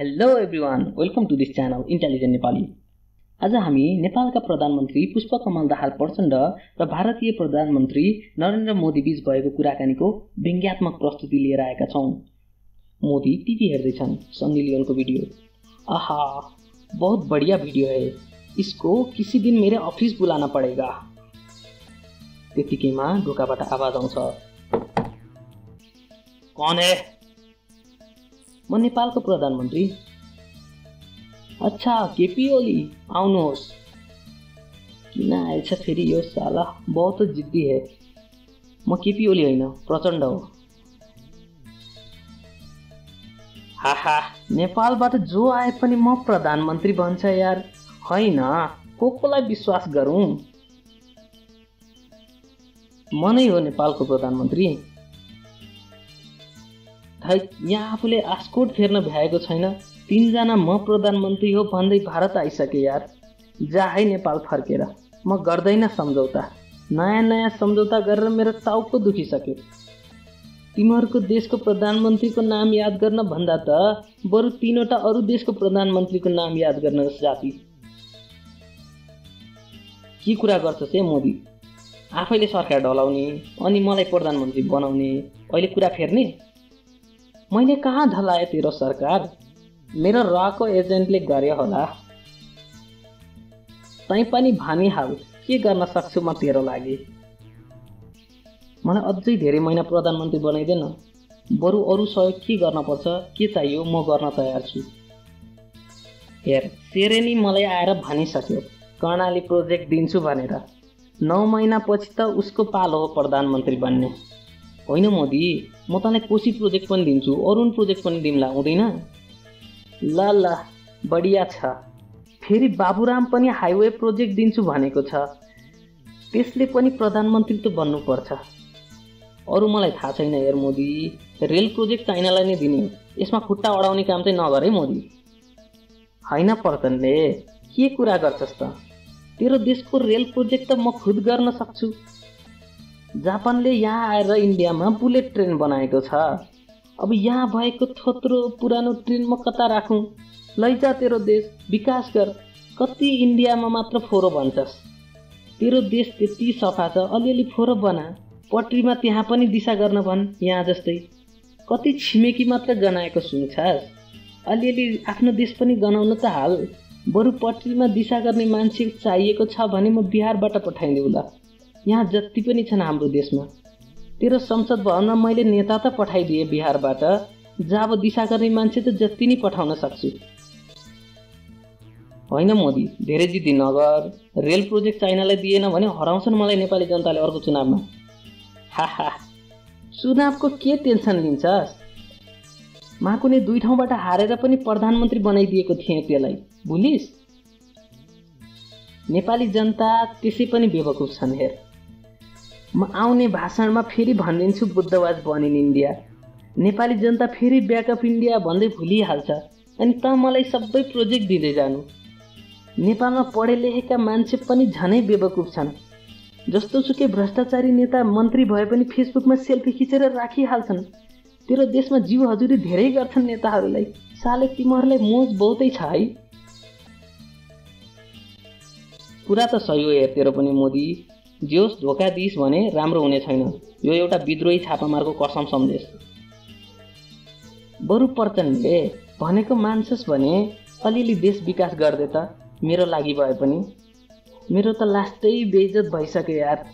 Hello everyone, welcome to this channel intelligent Nepali. आज हामी नेपालका प्रधानमन्त्री पुष्पकमल दाहाल प्रचण्ड र भारतीय प्रधानमन्त्री नरेन्द्र मोदी बीच भएको कुराकानीको व्यङ्ग्यात्मक प्रस्तुति लिएर आएका छौँ। मोदी टिभी हेर्दैछन्, सन्नी लियोनको भिडियो। आहा, बहुत बढ़िया भिडियो है, इसको किसी दिन मेरे ऑफिस बुलाना पड़ेगा। त्यतिकैमा ढोकाबाट आवाज आउँछ, कौन है? म नेपालको प्रधानमन्त्री। अच्छा, केपी ओली, आउनुहोस्। किन आएछ फेरि यो साला, बहुत जिद्दी है। म केपी ओली होइन, प्रचण्ड हो। हाहा, नेपालबाट जो आए पनि म प्रधानमन्त्री भन्छ यार। होइन, कोलाई विश्वास गरौँ? म नै हो नेपालको प्रधानमन्त्री। यहाँ आफूले आस्कोट फेर्न भ्याएको छैन, 3 जना म प्रधानमन्त्री हो भन्दै भारत आइसके यार। जा है नेपाल फर्केर, म गर्दैन सम्झौता। नयाँ सम्झौता गरेर मेरो टाउको दुखिसक्यो। तिमीहरूको देशको प्रधानमन्त्रीको नाम याद गर्न भन्दा त बरु 3वटा अरू देशको प्रधानमन्त्रीको नाम याद गर्न जाति। के कुरा गर्छस् हे मोदी? आफैले सरकार ढलाउने अनि मलाई प्रधानमन्त्री बनाउने, अहिले कुरा फेर्ने? मैले कहाँ ढलाए तेरो सरकार? मेरो रको एजेन्टले गरे होला। तै पनि भनिहाल, के गर्न सक्छु म तेरो लागि? मलाई अझै धेरै महिना प्रधानमन्त्री बनाइदेन। बरु अरू सहयोग के गर्न पर्छ, के चाहियो म गर्न तयार छु। हेर, सेरेनी मलाई आएर भनिसक्यो कर्णाली प्रोजेक्ट दिन्छु भनेर। 9 महिनापछि त उसको पालो हो प्रधानमन्त्री बन्ने। होइन मोदी, म तँलाई कोशी प्रोजेक्ट पनि दिन्छु, अरुण प्रोजेक्ट पनि दिम्ला, हुँदैन? ल बढिया छ। फेरि बाबुराम पनि हाइवे प्रोजेक्ट दिन्छु भनेको छ, त्यसले पनि प्रधानमन्त्री त बन्नुपर्छ। अरू मलाई थाहा छैन हेर मोदी, रेल प्रोजेक्ट चाइनालाई नै दिने हो, यसमा खुट्टा अडाउने काम चाहिँ नगर है मोदी। होइन प्रचण्डले, के कुरा गर्छस् त? तेरो देशको रेल प्रोजेक्ट त म खुद गर्न सक्छु। जापानले यहाँ आएर इन्डियामा बुलेट ट्रेन बनाएको छ। अब यहाँ भएको थोत्रो पुरानो ट्रेन म कता राखौँ? लैजा तेरो देश, विकास कर। कति इन्डियामा मात्र फोहोर भन्छस्? तेरो देश त्यति सफा छ, अलिअलि फोहोर बना। पट्रीमा त्यहाँ पनि दिशा गर्न भन्, यहाँ जस्तै। कति छिमेकी मात्र गनाएको सुन्छस्? अलिअलि आफ्नो देश पनि गनाउन त हाल। बरु पट्रीमा दिशा गर्ने मान्छे चाहिएको छ भने म बिहारबाट पठाइदेऊला। यहाँ जति पनि छन् हाम्रो देशमा। तेरो संसद भवनमा मैले नेता त पठाइदिए बिहारबाट, जब दिशा गर्ने मान्छे त जति नै पठाउन सक्छु। होइन मोदी, धेरै जिद्दी नगर। रेल प्रोजेक्ट चाइनालाई दिएन भने हराउँछन् मलाई नेपाली जनताले अर्को चुनावमा। हाहा, चुनावको के टेन्सन लिन्छस्? माकुने 2 ठाउँबाट हारेर पनि प्रधानमन्त्री बनाइदिएको थिएँ, त्यसलाई भुलिस्? नेपाली जनता त्यसै पनि बेवकुफ छन् हेर। म आउने भाषणमा फेरि भनिदिन्छु बुद्धवाज बनिन् इन्डिया। नेपाली जनता फेरि ब्याकअप इन्डिया भन्दै भुलिहाल्छ, अनि त मलाई सबै प्रोजेक्ट दिँदै जानु। नेपालमा पढे लेखेका मान्छे पनि झनै बेवकुफ छन्। जस्तो सुकै भ्रष्टाचारी नेता मन्त्री भए पनि फेसबुकमा सेल्फी खिचेर राखिहाल्छन्। तेरो देशमा जीव हजुरी धेरै गर्छन् नेताहरूलाई। साले तिमीहरूलाई मोज बहुतै छ है। कुरा त सही हो हेर तेरो पनि मोदी। जोस् धोका दिइस् भने राम्रो हुने छैन। यो एउटा विद्रोही छापामारको कसम सम्झेस्। बरु प्रचण्डले भनेको मान्छस् भने अलिअलि देश विकास गर्दे त, मेरो लागि भए पनि। मेरो त लास्टै बेइज्जत भइसक्यो यार।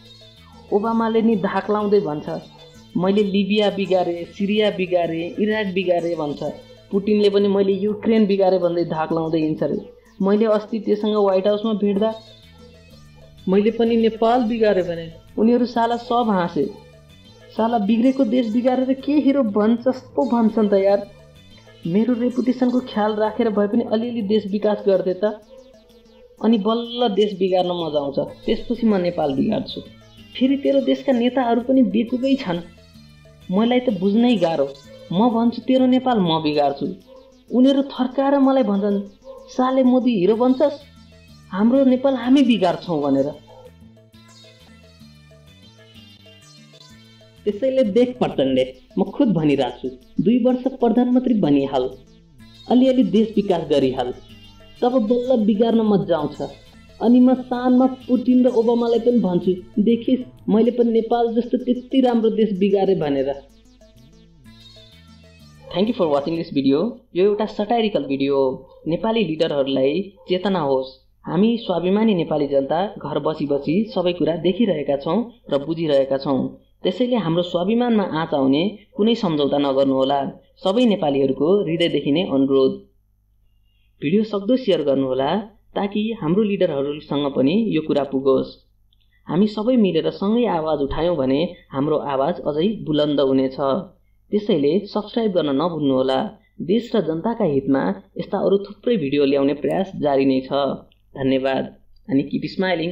ओबामाले नि धाक लाउँदै भन्छ मैले लिबिया बिगारे, सिरिया बिगारे, इराक बिगारे भन्छ। पुटिनले पनि मैले युक्रेन बिगारे भन्दै धाक लाउँदै हिँड्छ रे। मैले अस्ति त्योसँग व्हाइट हाउसमा भेट्दा मैले पनि नेपाल बिगारे भने उनीहरू साला सब हाँसे। साला बिग्रेको देश बिगारेर के हिरो भन्छस् पो भन्छन् त यार। मेरो रेपुटेसनको ख्याल राखेर भए पनि अलिअलि देश विकास गर्दे त, अनि बल्ल देश बिगार्न मजा आउँछ। त्यसपछि म नेपाल बिगार्छु। फेरि तेरो देशका नेताहरू पनि बेकुबै छन्, मलाई त बुझ्नै गाह्रो। म भन्छु तेरो नेपाल म बिगार्छु, उनीहरू थर्काएर मलाई भन्छन् साले मोदी हिरो भन्छस्, हाम्रो नेपाल हामी बिगार्छौँ भनेर। त्यसैले देख प्रचण्डले, म खुद भनिरहेको छु, 2 वर्ष प्रधानमन्त्री बनिहाल। अलिअलि देश विकास गरिहाल, तब बल्ल बिगार्न मजा आउँछ। अनि म सानमा पुटिन र ओबामालाई पनि भन्छु, देखिस् मैले पनि नेपाल जस्तो त्यति राम्रो देश बिगारे भनेर। Thank you for watching this video. यो एउटा सटाइरिकल भिडियो हो। नेपाली लिडरहरूलाई चेतना होस्, हामी स्वाभिमानी नेपाली जनता घर बसी बसी सबै कुरा देखिरहेका छौँ र बुझिरहेका छौँ। त्यसैले हाम्रो स्वाभिमानमा आँच आउने कुनै सम्झौता नगर्नुहोला। सबै नेपालीहरूको हृदयदेखि नै अनुरोध। भिडियो सक्दो सेयर गर्नुहोला ताकि हाम्रो लिडरहरूसँग पनि यो कुरा पुगोस्। हामी सबै मिलेर सँगै आवाज उठायौँ भने हाम्रो आवाज अझै बुलन्द हुनेछ। त्यसैले सब्स्क्राइब गर्न नभुल्नुहोला। देश र जनताका हितमा यस्ता अरू थुप्रै भिडियो ल्याउने प्रयास जारी नै छ। धन्यवाद अनि किप स्माइलिङ।